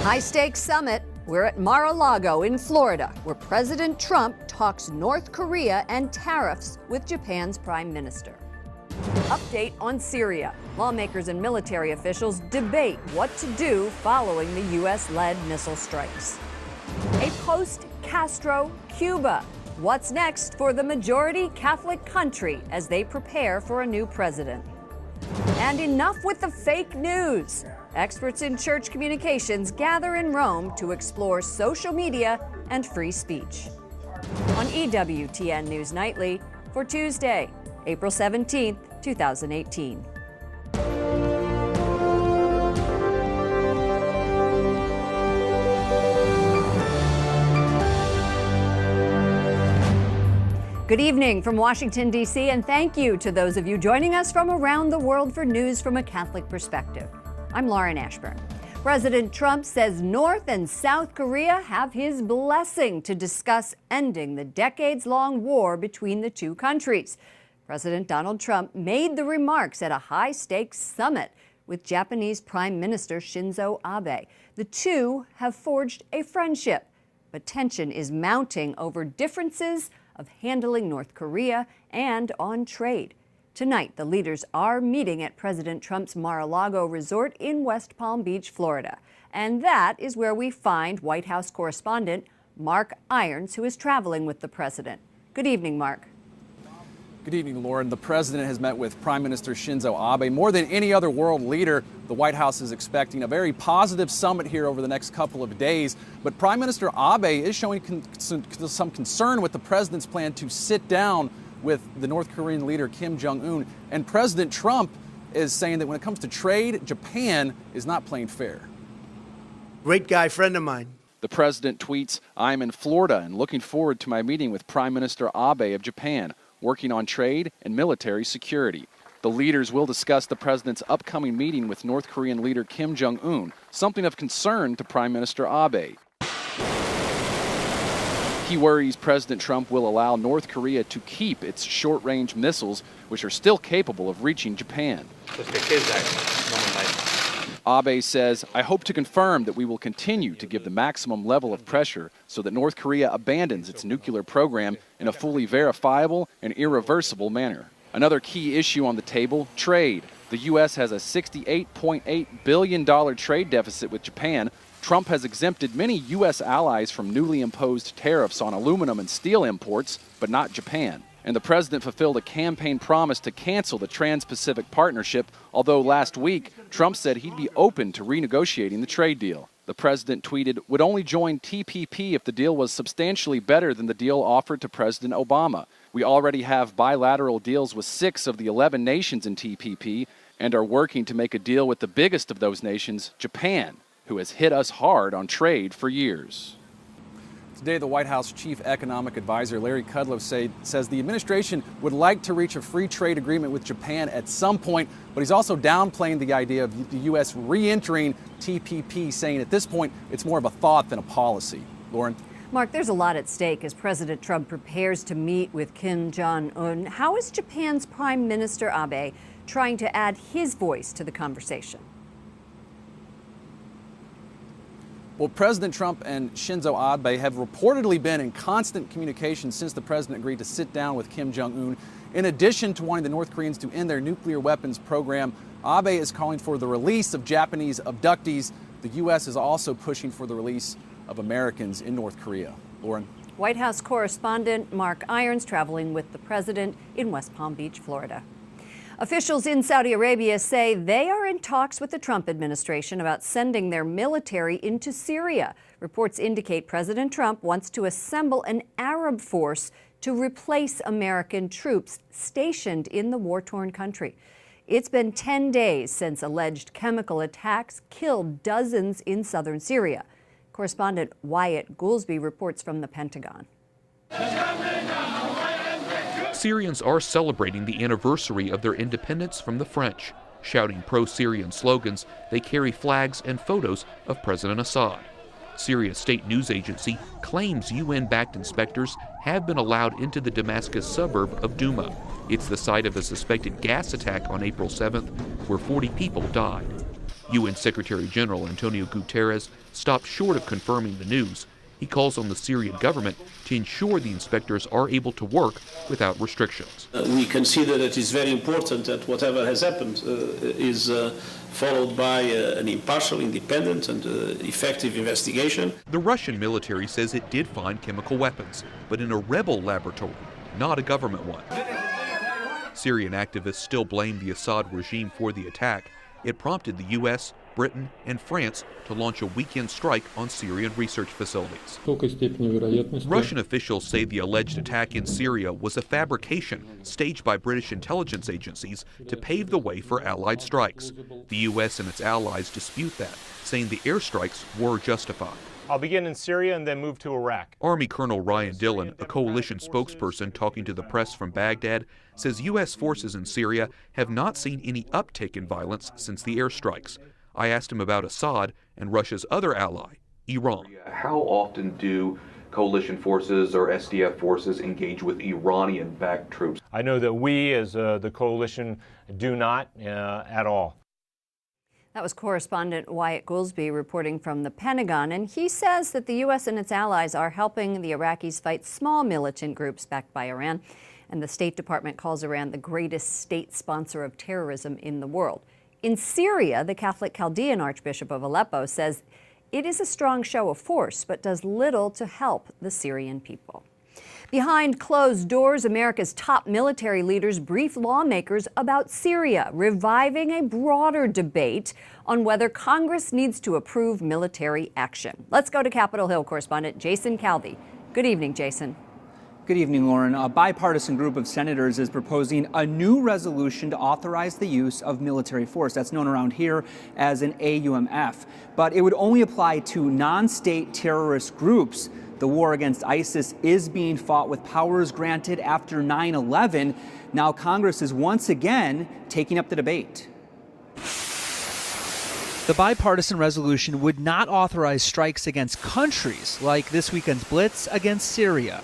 High-stakes summit. We're at Mar-a-Lago in Florida, where President Trump talks North Korea and tariffs with Japan's prime minister. Update on Syria. Lawmakers and military officials debate what to do following the U.S.-led missile strikes. A post-Castro Cuba. What's next for the majority Catholic country as they prepare for a new president? And enough with the fake news. Experts in church communications gather in Rome to explore social media and free speech. On EWTN News Nightly for Tuesday, April 17th, 2018. Good evening from Washington, D.C., and thank you to those of you joining us from around the world for news from a Catholic perspective. I'm Lauren Ashburn. President Trump says North and South Korea have his blessing to discuss ending the decades-long war between the two countries. President Donald Trump made the remarks at a high-stakes summit with Japanese Prime Minister Shinzo Abe. The two have forged a friendship, but tension is mounting over differences of handling North Korea and on trade. Tonight, the leaders are meeting at President Trump's Mar-a-Lago resort in West Palm Beach, Florida. And that is where we find White House correspondent Mark Irons, who is traveling with the president. Good evening, Mark. Good evening, Lauren. The president has met with Prime Minister Shinzo Abe. More than any other world leader, the White House is expecting a very positive summit here over the next couple of days. But Prime Minister Abe is showing some concern with the president's plan to sit down with the North Korean leader Kim Jong-un. And President Trump is saying that when it comes to trade, Japan is not playing fair. Great guy, friend of mine. The president tweets, "I'm in Florida and looking forward to my meeting with Prime Minister Abe of Japan, working on trade and military security." The leaders will discuss the president's upcoming meeting with North Korean leader Kim Jong-un, something of concern to Prime Minister Abe. He worries President Trump will allow North Korea to keep its short-range missiles, which are still capable of reaching Japan. Abe says, "I hope to confirm that we will continue to give the maximum level of pressure so that North Korea abandons its nuclear program in a fully verifiable and irreversible manner." Another key issue on the table, trade. The U.S. has a $68.8 billion trade deficit with Japan. Trump has exempted many U.S. allies from newly imposed tariffs on aluminum and steel imports, but not Japan. And the president fulfilled a campaign promise to cancel the Trans-Pacific Partnership, although last week, Trump said he'd be open to renegotiating the trade deal. The president tweeted, "Would only join TPP if the deal was substantially better than the deal offered to President Obama. We already have bilateral deals with 6 of the 11 nations in TPP and are working to make a deal with the biggest of those nations, Japan, who has hit us hard on trade for years." Today, the White House chief economic advisor, Larry Kudlow, says the administration would like to reach a free trade agreement with Japan at some point, but he's also downplaying the idea of the U.S. re-entering TPP, saying at this point it's more of a thought than a policy. Lauren? Mark, there's a lot at stake as President Trump prepares to meet with Kim Jong-un. How is Japan's Prime Minister Abe trying to add his voice to the conversation? Well, President Trump and Shinzo Abe have reportedly been in constant communication since the president agreed to sit down with Kim Jong-un. In addition to wanting the North Koreans to end their nuclear weapons program, Abe is calling for the release of Japanese abductees. The U.S. is also pushing for the release of Americans in North Korea. Lauren? White House correspondent Mark Irons traveling with the president in West Palm Beach, Florida. Officials in Saudi Arabia say they are in talks with the Trump administration about sending their military into Syria. Reports indicate President Trump wants to assemble an Arab force to replace American troops stationed in the war-torn country. It's been 10 days since alleged chemical attacks killed dozens in southern Syria. Correspondent Wyatt Goolsby reports from the Pentagon. Syrians are celebrating the anniversary of their independence from the French. Shouting pro-Syrian slogans, they carry flags and photos of President Assad. Syria's state news agency claims UN-backed inspectors have been allowed into the Damascus suburb of Douma. It's the site of a suspected gas attack on April 7th, where 40 people died. UN Secretary General Antonio Guterres stopped short of confirming the news. He calls on the Syrian government to ensure the inspectors are able to work without restrictions. We consider it is very important that whatever has happened is followed by an impartial, independent, and effective investigation. The Russian military says it did find chemical weapons, but in a rebel laboratory, not a government one. Syrian activists still blame the Assad regime for the attack. It prompted the U.S., Britain, and France to launch a weekend strike on Syrian research facilities. Russian officials say the alleged attack in Syria was a fabrication staged by British intelligence agencies to pave the way for Allied strikes. The U.S. and its allies dispute that, saying the airstrikes were justified. I'll begin in Syria and then move to Iraq. Army Colonel Ryan Dillon, a coalition spokesperson talking to the press from Baghdad, says U.S. forces in Syria have not seen any uptick in violence since the airstrikes. I asked him about Assad and Russia's other ally, Iran. How often do coalition forces or SDF forces engage with Iranian-backed troops? I know that we, as the coalition, do not at all. That was correspondent Wyatt Goolsbee reporting from the Pentagon, and he says that the U.S. and its allies are helping the Iraqis fight small militant groups backed by Iran, and the State Department calls Iran the greatest state sponsor of terrorism in the world. In Syria, the Catholic Chaldean Archbishop of Aleppo says it is a strong show of force, but does little to help the Syrian people. Behind closed doors, America's top military leaders brief lawmakers about Syria, reviving a broader debate on whether Congress needs to approve military action. Let's go to Capitol Hill correspondent Jason Calvi. Good evening, Jason. Good evening, Lauren. A bipartisan group of senators is proposing a new resolution to authorize the use of military force. That's known around here as an AUMF. But it would only apply to non-state terrorist groups. The war against ISIS is being fought with powers granted after 9/11. Now Congress is once again taking up the debate. The bipartisan resolution would not authorize strikes against countries like this weekend's blitz against Syria.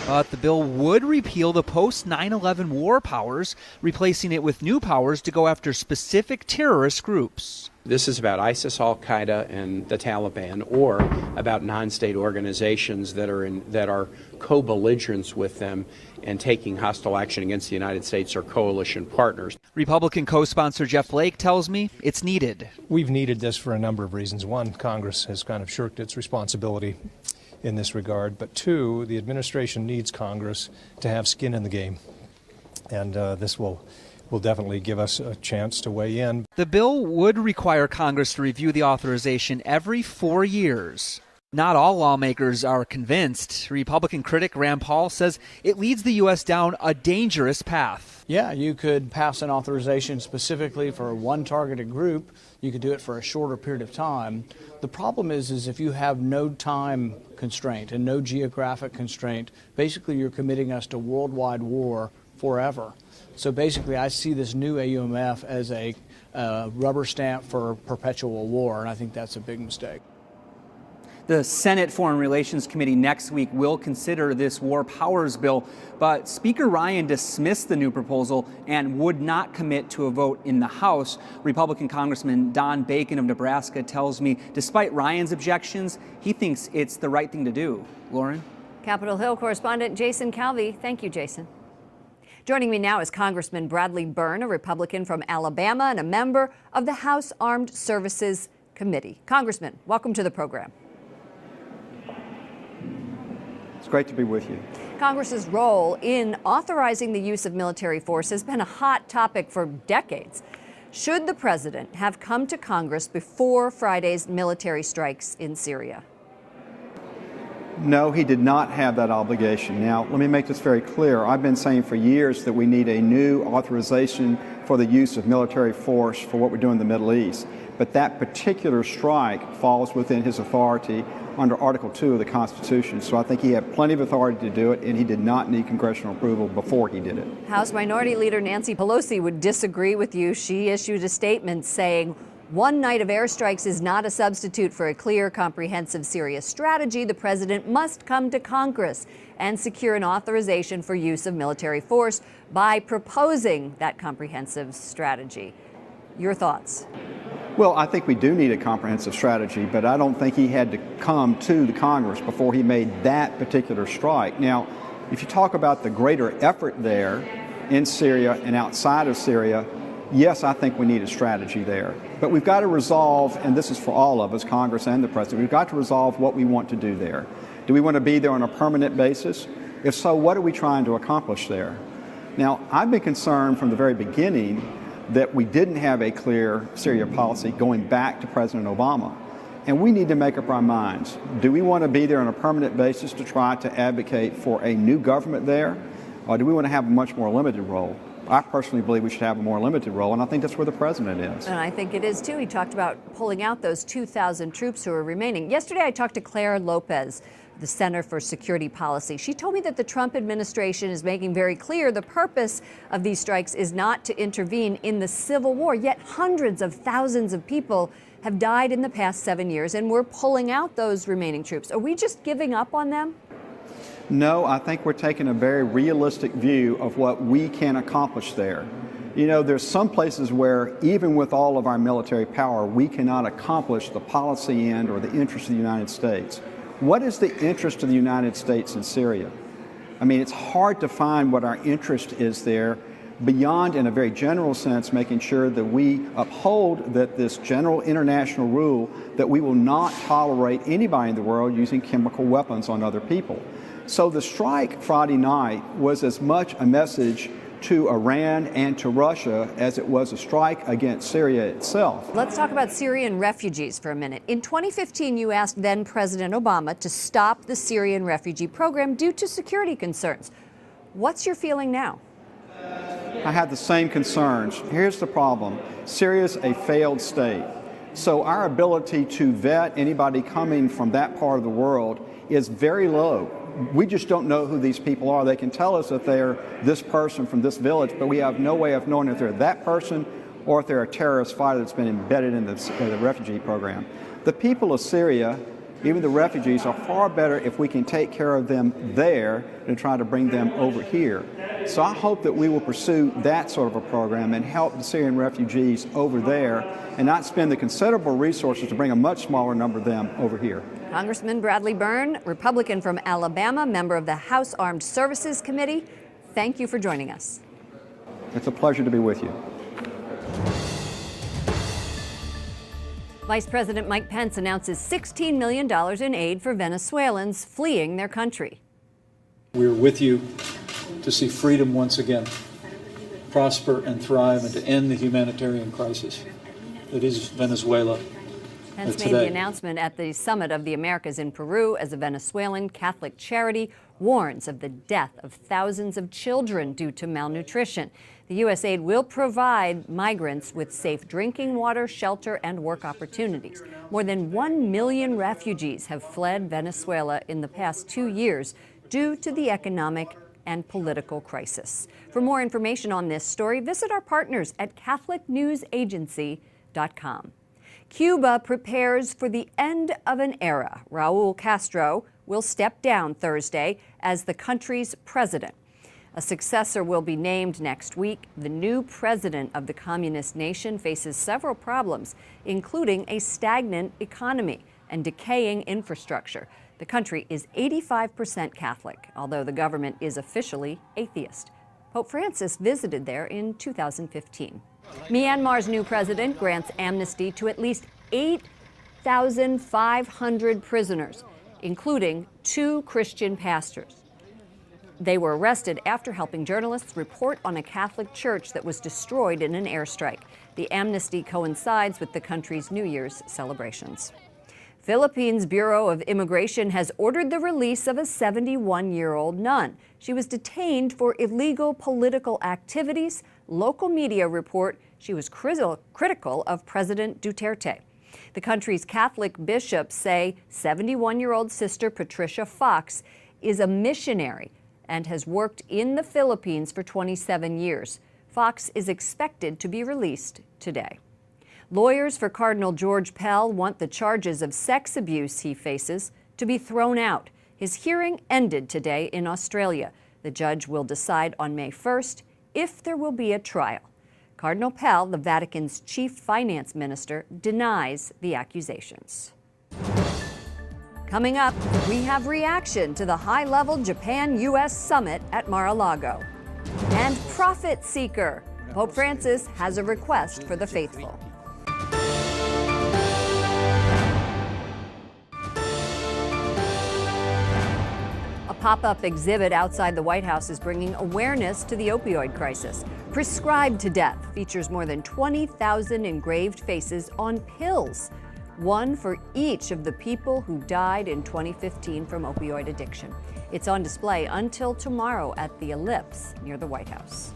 But the bill would repeal the post-9/11 war powers, replacing it with new powers to go after specific terrorist groups. This is about ISIS, Al-Qaeda, and the Taliban, or about non-state organizations that are co-belligerents with them and taking hostile action against the United States or coalition partners. Republican co-sponsor Jeff Flake tells me it's needed. We've needed this for a number of reasons. One, Congress has kind of shirked its responsibility in this regard. But two, the administration needs Congress to have skin in the game. And this will definitely give us a chance to weigh in. The bill would require Congress to review the authorization every 4 years. Not all lawmakers are convinced. Republican critic Rand Paul says it leads the U.S. down a dangerous path. Yeah, you could pass an authorization specifically for one targeted group. You could do it for a shorter period of time. The problem is if you have no time constraint and no geographic constraint, basically you're committing us to worldwide war forever. So basically I see this new AUMF as a rubber stamp for perpetual war, and I think that's a big mistake. The Senate Foreign Relations Committee next week will consider this war powers bill, but Speaker Ryan dismissed the new proposal and would not commit to a vote in the House. Republican Congressman Don Bacon of Nebraska tells me, despite Ryan's objections, he thinks it's the right thing to do. Lauren? Capitol Hill correspondent Jason Calvi. Thank you, Jason. Joining me now is Congressman Bradley Byrne, a Republican from Alabama and a member of the House Armed Services Committee. Congressman, welcome to the program. It's great to be with you. Congress's role in authorizing the use of military force has been a hot topic for decades. Should the president have come to Congress before Friday's military strikes in Syria? No, he did not have that obligation. Now, let me make this very clear. I've been saying for years that we need a new authorization for the use of military force for what we're doing in the Middle East. But that particular strike falls within his authority under Article 2 of the Constitution. So I think he had plenty of authority to do it, and he did not need congressional approval before he did it. House Minority Leader Nancy Pelosi would disagree with you. She issued a statement saying, "One night of airstrikes is not a substitute for a clear, comprehensive, Syria strategy. The president must come to Congress and secure an authorization for use of military force by proposing that comprehensive strategy." Your thoughts? Well, I think we do need a comprehensive strategy, but I don't think he had to come to the Congress before he made that particular strike. Now, if you talk about the greater effort there in Syria and outside of Syria, yes, I think we need a strategy there. But we've got to resolve, and this is for all of us, Congress and the President, we've got to resolve what we want to do there. Do we want to be there on a permanent basis? If so, what are we trying to accomplish there? Now, I've been concerned from the very beginning that we didn't have a clear Syria policy going back to President Obama. And we need to make up our minds. Do we want to be there on a permanent basis to try to advocate for a new government there? Or do we want to have a much more limited role? I personally believe we should have a more limited role, and I think that's where the president is. And I think it is, too. He talked about pulling out those 2,000 troops who are remaining. Yesterday, I talked to Claire Lopez, the Center for Security Policy. She told me that the Trump administration is making very clear the purpose of these strikes is not to intervene in the civil war, yet hundreds of thousands of people have died in the past 7 years, and we're pulling out those remaining troops. Are we just giving up on them? No, I think we're taking a very realistic view of what we can accomplish there. You know, there's some places where even with all of our military power, we cannot accomplish the policy end or the interest of the United States. What is the interest of the United States in Syria? I mean, it's hard to find what our interest is there beyond, in a very general sense, making sure that we uphold that this general international rule that we will not tolerate anybody in the world using chemical weapons on other people. So the strike Friday night was as much a message to Iran and to Russia as it was a strike against Syria itself. Let's talk about Syrian refugees for a minute. In 2015, you asked then President Obama to stop the Syrian refugee program due to security concerns. What's your feeling now? I have the same concerns. Here's the problem. Syria's a failed state. So our ability to vet anybody coming from that part of the world is very low. We just don't know who these people are. They can tell us that they're this person from this village, but we have no way of knowing if they're that person or if they're a terrorist fighter that's been embedded in the refugee program. The people of Syria, even the refugees, are far better if we can take care of them there than try to bring them over here. So I hope that we will pursue that sort of a program and help the Syrian refugees over there and not spend the considerable resources to bring a much smaller number of them over here. Congressman Bradley Byrne, Republican from Alabama, member of the House Armed Services Committee, thank you for joining us. It's a pleasure to be with you. Vice President Mike Pence announces $16 million in aid for Venezuelans fleeing their country. We're with you to see freedom once again prosper and thrive and to end the humanitarian crisis that is Venezuela. Pence made the announcement at the Summit of the Americas in Peru as a Venezuelan Catholic charity warns of the death of thousands of children due to malnutrition. The U.S. aid will provide migrants with safe drinking water, shelter, and work opportunities. More than 1 million refugees have fled Venezuela in the past 2 years due to the economic and political crisis. For more information on this story, visit our partners at CatholicNewsAgency.com. Cuba prepares for the end of an era. Raul Castro will step down Thursday as the country's president. A successor will be named next week. The new president of the communist nation faces several problems, including a stagnant economy and decaying infrastructure. The country is 85% Catholic, although the government is officially atheist. Pope Francis visited there in 2015. Myanmar's new president grants amnesty to at least 8,500 prisoners, including 2 Christian pastors. They were arrested after helping journalists report on a Catholic church that was destroyed in an airstrike. The amnesty coincides with the country's New Year's celebrations. Philippines Bureau of Immigration has ordered the release of a 71-year-old nun. She was detained for illegal political activities. Local media report she was critical of President Duterte. The country's Catholic bishops say 71-year-old Sister Patricia Fox is a missionary and has worked in the Philippines for 27 years. Fox is expected to be released today. Lawyers for Cardinal George Pell want the charges of sex abuse he faces to be thrown out. His hearing ended today in Australia. The judge will decide on May 1st if there will be a trial. Cardinal Pell, the Vatican's chief finance minister, denies the accusations. Coming up, we have reaction to the high-level Japan-U.S. summit at Mar-a-Lago. And Prophet Seeker. Pope Francis has a request for the faithful. A pop-up exhibit outside the White House is bringing awareness to the opioid crisis. Prescribed to Death features more than 20,000 engraved faces on pills, one for each of the people who died in 2015 from opioid addiction. It's on display until tomorrow at the Ellipse near the White House.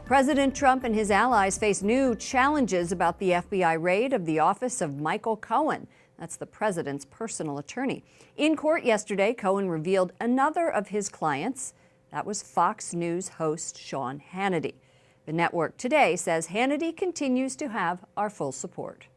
President Trump and his allies face new challenges about the FBI raid of the office of Michael Cohen. That's the president's personal attorney. In court yesterday, Cohen revealed another of his clients. That was Fox News host Sean Hannity. The network today says Hannity continues to have our full support.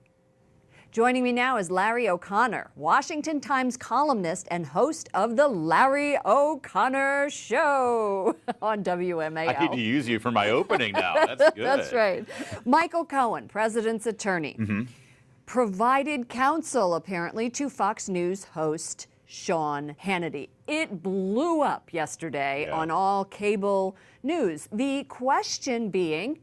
Joining me now is Larry O'Connor, Washington Times columnist and host of The Larry O'Connor Show on WMAL. I need to use you for my opening now. That's good. That's right. Michael Cohen, president's attorney, provided counsel, apparently, to Fox News host Sean Hannity. It blew up yesterday on all cable news. The question being,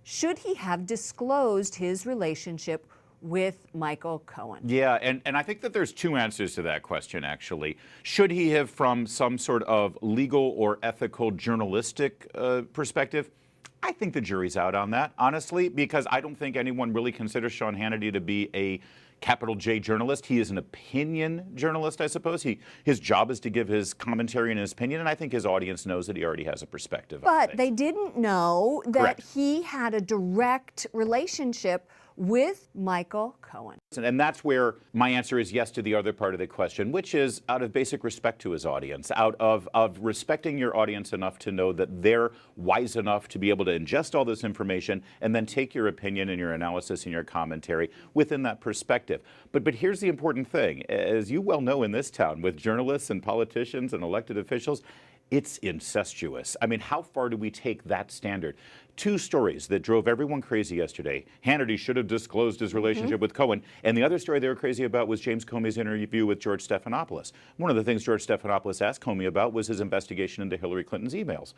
should he have disclosed his relationship with Michael Cohen? Yeah, and I think that there's two answers to that question, actually. Should he have, from some sort of legal or ethical journalistic perspective? I think the jury's out on that, honestly, because I don't think anyone really considers Sean Hannity to be a capital J journalist. He is an opinion journalist, I suppose. His job is to give his commentary and his opinion, and I think his audience knows that he already has a perspective. But they didn't know that he had a direct relationship with Michael Cohen. And that's where my answer is yes to the other part of the question, which is out of basic respect to his audience, out of respecting your audience enough to know that they're wise enough to be able to ingest all this information and then take your opinion and your analysis and your commentary within that perspective. But here's the important thing. As you well know in this town, with journalists and politicians and elected officials, it's incestuous. I mean, how far do we take that standard? Two stories that drove everyone crazy yesterday. Hannity should have disclosed his relationship with Cohen. And the other story they were crazy about was James Comey's interview with George Stephanopoulos. One of the things George Stephanopoulos asked Comey about was his investigation into Hillary Clinton's emails.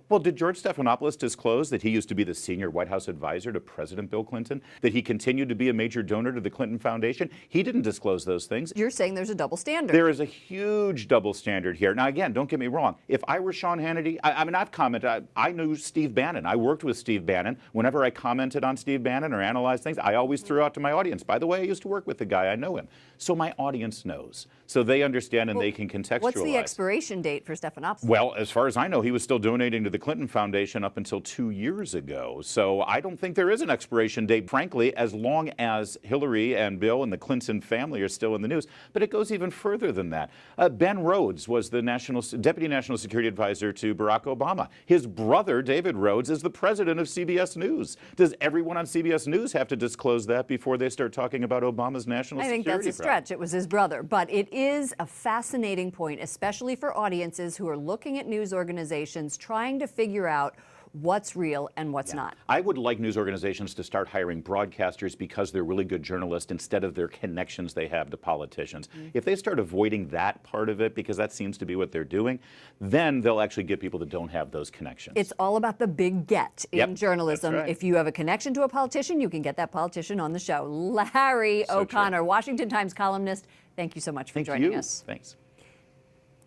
Well, did George Stephanopoulos disclose that he used to be the senior White House advisor to President Bill Clinton, that he continued to be a major donor to the Clinton Foundation? He didn't disclose those things. You're saying there's a double standard. There is a huge double standard here. Now, again, don't get me wrong. If I were Sean Hannity, I mean, I've commented. I knew Steve Bannon. I worked with Steve Bannon. Whenever I commented on Steve Bannon or analyzed things, I always threw out to my audience, by the way, I used to work with the guy. I know him. So my audience knows. So they understand and they can contextualize. What's the expiration date for Stephanopoulos? Well, as far as I know, he was still donating to the Clinton Foundation up until 2 years ago. So I don't think there is an expiration date, frankly, as long as Hillary and Bill and the Clinton family are still in the news. But it goes even further than that. Ben Rhodes was the Deputy National Security Advisor to Barack Obama. His brother, David Rhodes, is the president of CBS News. Does everyone on CBS News have to disclose that before they start talking about Obama's national security? I think that's a stretch. It was his brother. But it is a fascinating point, especially for audiences who are looking at news organizations trying to figure out what's real and what's not. I would like news organizations to start hiring broadcasters because they're really good journalists instead of their connections they have to politicians. If they start avoiding that part of it, because that seems to be what they're doing, then they'll actually get people that don't have those connections. It's all about the big get in journalism. That's right. If you have a connection to a politician, you can get that politician on the show. Larry O'Connor, Washington Times columnist, thank you so much for joining us. Thanks.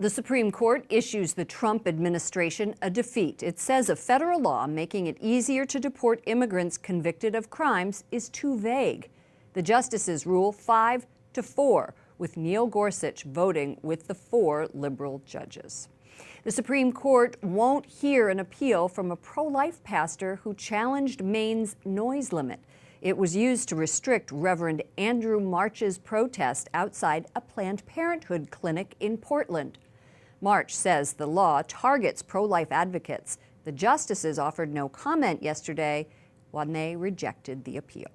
The Supreme Court issues the Trump administration a defeat. It says a federal law making it easier to deport immigrants convicted of crimes is too vague. The justices rule 5-4, with Neil Gorsuch voting with the 4 liberal judges. The Supreme Court won't hear an appeal from a pro-life pastor who challenged Maine's noise limit. It was used to restrict Reverend Andrew March's protest outside a Planned Parenthood clinic in Portland. March says the law targets pro-life advocates. The justices offered no comment yesterday when they rejected the appeal.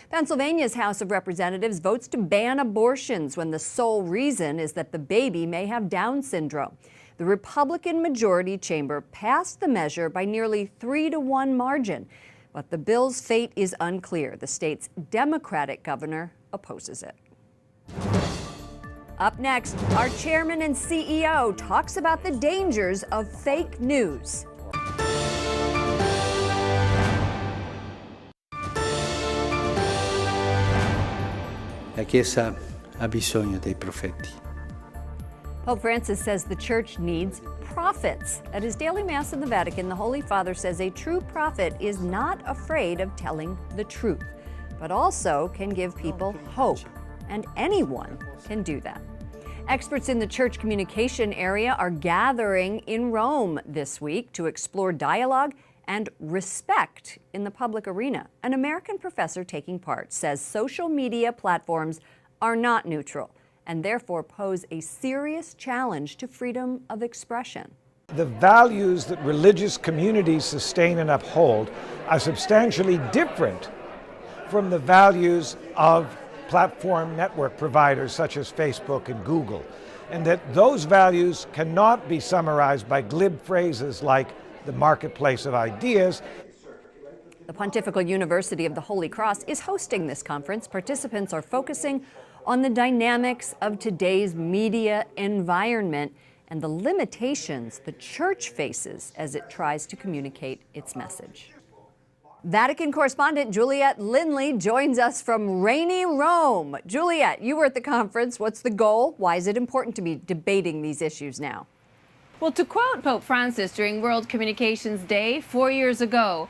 Pennsylvania's House of Representatives votes to ban abortions when the sole reason is that the baby may have Down syndrome. The Republican majority chamber passed the measure by nearly 3-to-1 margin. But the bill's fate is unclear. The state's Democratic governor opposes it. Up next, our chairman and CEO talks about the dangers of fake news. La Chiesa ha bisogno dei profeti. Pope Francis says the church needs prophets. At his daily mass in the Vatican, the Holy Father says a true prophet is not afraid of telling the truth, but also can give people hope, and anyone can do that. Experts in the church communication area are gathering in Rome this week to explore dialogue and respect in the public arena. An American professor taking part says social media platforms are not neutral and therefore pose a serious challenge to freedom of expression. The values that religious communities sustain and uphold are substantially different from the values of platform network providers such as Facebook and Google, and that those values cannot be summarized by glib phrases like the marketplace of ideas. The Pontifical University of the Holy Cross is hosting this conference. Participants are focusing on the dynamics of today's media environment and the limitations the church faces as it tries to communicate its message. Vatican correspondent Juliette Lindley joins us from rainy Rome. Juliette, you were at the conference. What's the goal? Why is it important to be debating these issues now? Well, to quote Pope Francis during World Communications Day 4 years ago,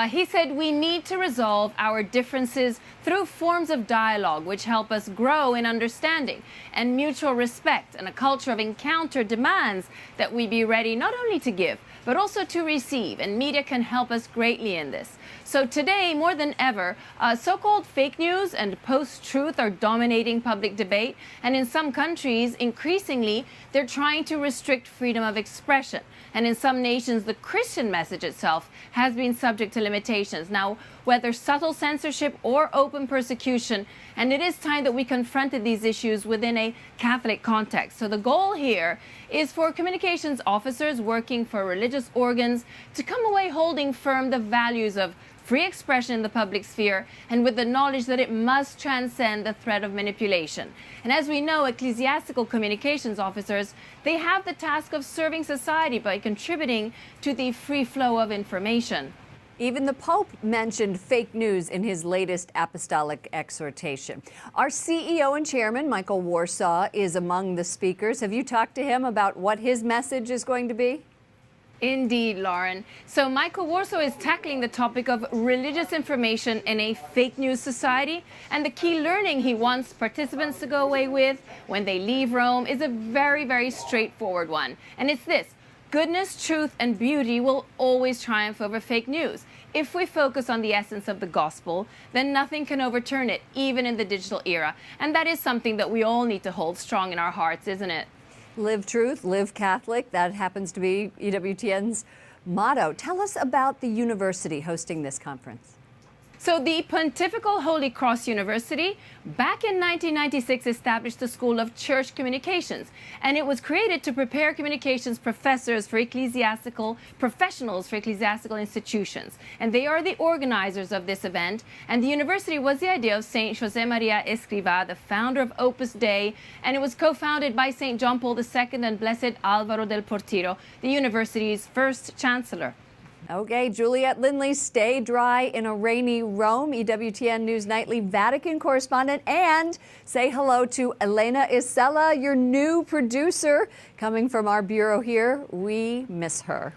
he said we need to resolve our differences through forms of dialogue which help us grow in understanding, and mutual respect, and a culture of encounter demands that we be ready not only to give but also to receive, and media can help us greatly in this. So today, more than ever, so-called fake news and post-truth are dominating public debate, and in some countries, increasingly, they're trying to restrict freedom of expression. And in some nations, the Christian message itself has been subject to limitations. Now, whether subtle censorship or open persecution, and it is time that we confronted these issues within a Catholic context. So the goal here is for communications officers working for religious organs to come away holding firm the values of free expression in the public sphere, and with the knowledge that it must transcend the threat of manipulation. And as we know, ecclesiastical communications officers, they have the task of serving society by contributing to the free flow of information. Even the Pope mentioned fake news in his latest apostolic exhortation. Our CEO and chairman, Michael Warsaw, is among the speakers. Have you talked to him about what his message is going to be? Indeed, Lauren. So Michael Warsaw is tackling the topic of religious information in a fake news society. And the key learning he wants participants to go away with when they leave Rome is a very, very straightforward one. And it's this: goodness, truth, and beauty will always triumph over fake news. If we focus on the essence of the gospel, then nothing can overturn it, even in the digital era. And that is something that we all need to hold strong in our hearts, isn't it? Live truth, live Catholic. That happens to be EWTN's motto. Tell us about the university hosting this conference. So the Pontifical Holy Cross University, back in 1996, established the School of Church Communications, and it was created to prepare communications professors for ecclesiastical professionals for ecclesiastical institutions. And they are the organizers of this event, and the university was the idea of Saint José María Escrivá, the founder of Opus Dei, and it was co-founded by Saint John Paul II and Blessed Álvaro del Portillo, the university's first chancellor. Okay, Juliette Lindley, stay dry in a rainy Rome. EWTN News Nightly Vatican correspondent, and say hello to Elena Isela, your new producer, coming from our bureau here. We miss her.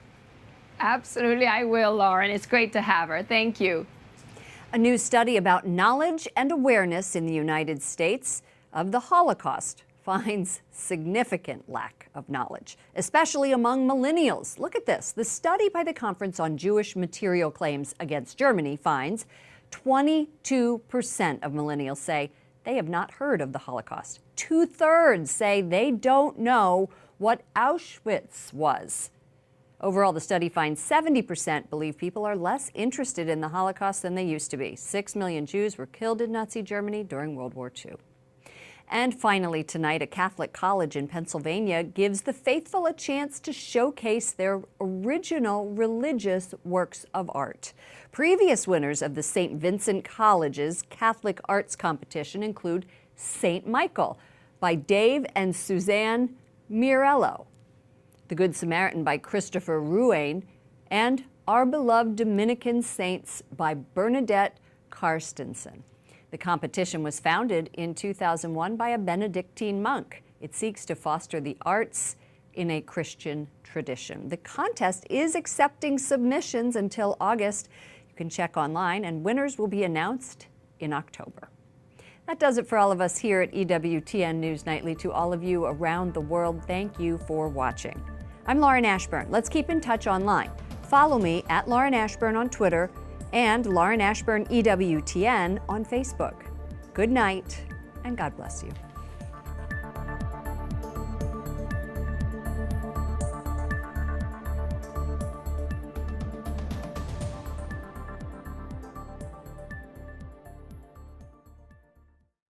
Absolutely, I will, Lauren. It's great to have her. Thank you. A new study about knowledge and awareness in the United States of the Holocaust finds significant lack of knowledge, especially among millennials. Look at this. The study by the Conference on Jewish Material Claims Against Germany finds 22% of millennials say they have not heard of the Holocaust. 2/3 say they don't know what Auschwitz was. Overall, the study finds 70% believe people are less interested in the Holocaust than they used to be. 6 million Jews were killed in Nazi Germany during World War II. And finally tonight, a Catholic college in Pennsylvania gives the faithful a chance to showcase their original religious works of art. Previous winners of the St. Vincent College's Catholic Arts Competition include St. Michael by Dave and Suzanne Mirello, The Good Samaritan by Christopher Ruane, and Our Beloved Dominican Saints by Bernadette Karstensen. The competition was founded in 2001 by a Benedictine monk. It seeks to foster the arts in a Christian tradition. The contest is accepting submissions until August. You can check online, and winners will be announced in October. That does it for all of us here at EWTN News Nightly. To all of you around the world, thank you for watching. I'm Lauren Ashburn. Let's keep in touch online. Follow me at Lauren Ashburn on Twitter and Lauren Ashburn EWTN on Facebook. Good night, and God bless you.